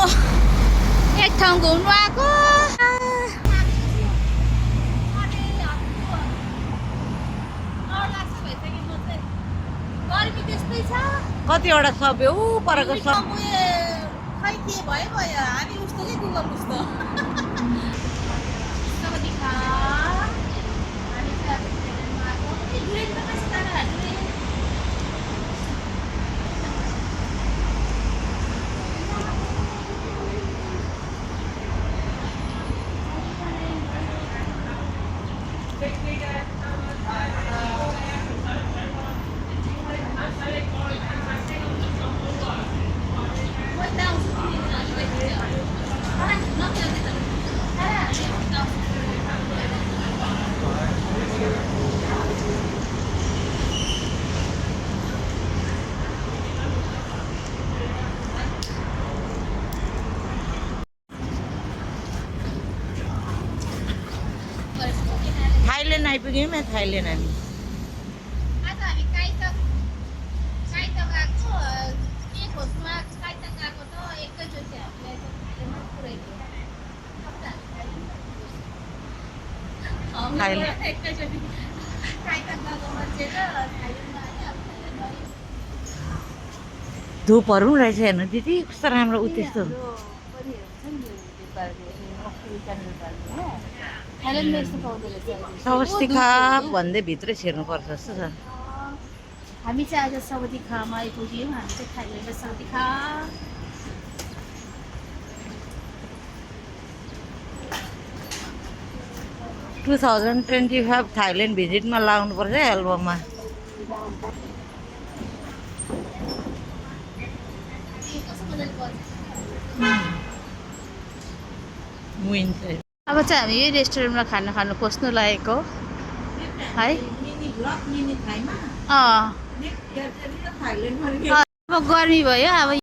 एक ठाउँ घुम्नु आएको। गर्मी त्यस्तै छ। कतिवटा सबै ऊ परको सब खै के भयो भयो हामी उस्तो कि गुगल उस्तो। थाइल्यान्ड आइपुग्यौँ या थाइल्यान्ड हामी आज हामी काइतक गएको के खोज्नुमा काइतक गएको त एकैचोटि हामीलाई त थाइल्यान्डमा पुऱ्याइदियो। एकैचोटि काइतक गएको मान्छे र थाइल्यान्डमा आयो। धुपहरू पनि रहेछ हेर्नु दिदी कस्तो राम्रो उ त्यस्तो थाइल्यान्डमा यस्तो पाउँदो रहेछ। सवस्तिका भन्दै भित्रै छिर्नुपर्छ जस्तो छ। हामी चाहिँ आज सवतिखामा आइपुग्यौँ। हामी चाहिँ थाइल्यान्डमा सवतिखा। 2025 थाइल्यान्ड भिजिटमा लाउनुपर्छ है एल्बममा। अब चाहिँ हामी यही रेस्टुरेन्टमा खाना खानु पस्नु लागेको है। अब गर्मी भयो अब